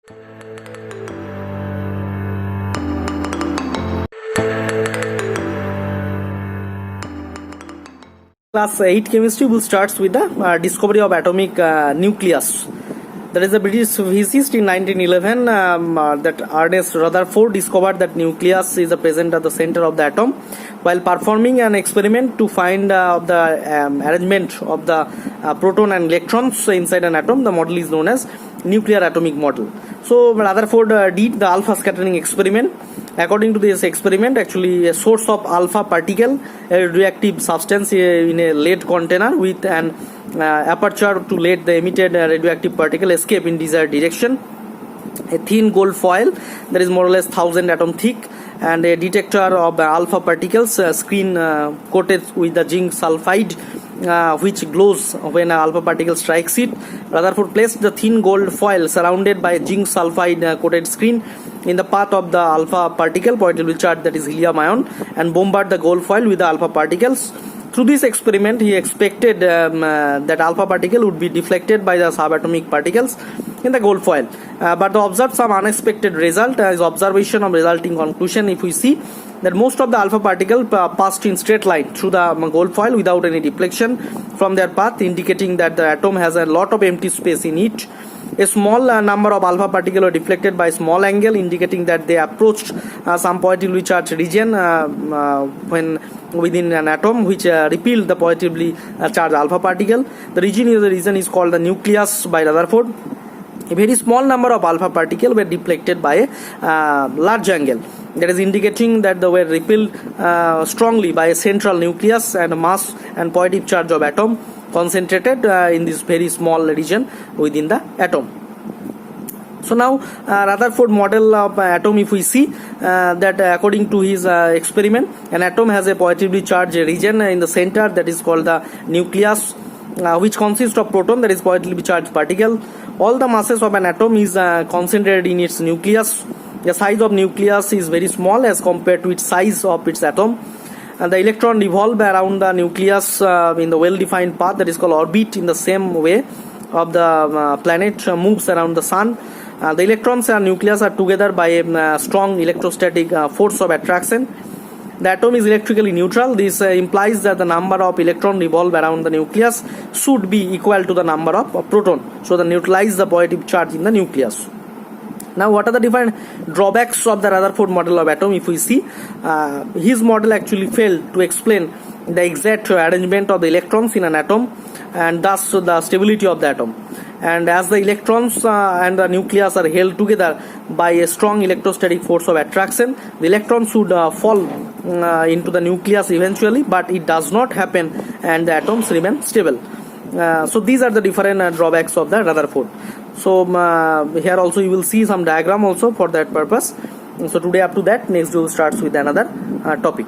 Class 8 chemistry will start with the discovery of atomic nucleus. There is a British physicist in 1911 that Ernest Rutherford discovered that nucleus is present at the center of the atom. While performing an experiment to find the arrangement of the proton and electrons inside an atom, the model is known as nuclear atomic model. So Rutherford did the alpha scattering experiment. According to this experiment, actually a source of alpha particle, a radioactive substance in a lead container with an aperture to let the emitted radioactive particle escape in desired direction, a thin gold foil that is more or less 1000 atom thick, and a detector of alpha particles, screen coated with the zinc sulfide which glows when an alpha particle strikes it. Rutherford placed the thin gold foil surrounded by a zinc sulfide coated screen in the path of the alpha particle positively charged, that is helium ion, and bombard the gold foil with the alpha particles. Through this experiment, he expected that alpha particle would be deflected by the subatomic particles in the gold foil, but they observed some unexpected result. His observation of resulting conclusion, if we see that most of the alpha particle passed in straight line through the gold foil without any deflection from their path, indicating that the atom has a lot of empty space in it. A small number of alpha particles were deflected by small angle, indicating that they approached some positively charged region when within an atom, which repelled the positively charged alpha particle. The region is called the nucleus by Rutherford. A very small number of alpha particles were deflected by a large angle, that is indicating that they were repelled strongly by a central nucleus and a mass and positive charge of atom concentrated in this very small region within the atom. So now Rutherford model of atom, if we see that according to his experiment, an atom has a positively charged region in the center that is called the nucleus, which consists of proton, that is positively charged particle. All the masses of an atom is concentrated in its nucleus. The size of nucleus is very small as compared to its size of its atom. And the electron revolve around the nucleus in the well-defined path that is called orbit, in the same way of the planet moves around the sun. The electrons and nucleus are together by a strong electrostatic force of attraction. The atom is electrically neutral. This implies that the number of electrons revolve around the nucleus should be equal to the number of proton. So they neutralize the positive charge in the nucleus. Now, what are the different drawbacks of the Rutherford model of atom? If we see, his model actually failed to explain the exact arrangement of the electrons in an atom and thus the stability of the atom. And as the electrons and the nucleus are held together by a strong electrostatic force of attraction, the electrons should fall into the nucleus eventually, but it does not happen and the atoms remain stable. So these are the different drawbacks of the Rutherford. So here also you will see some diagram also for that purpose. So today up to that, next we will start with another topic.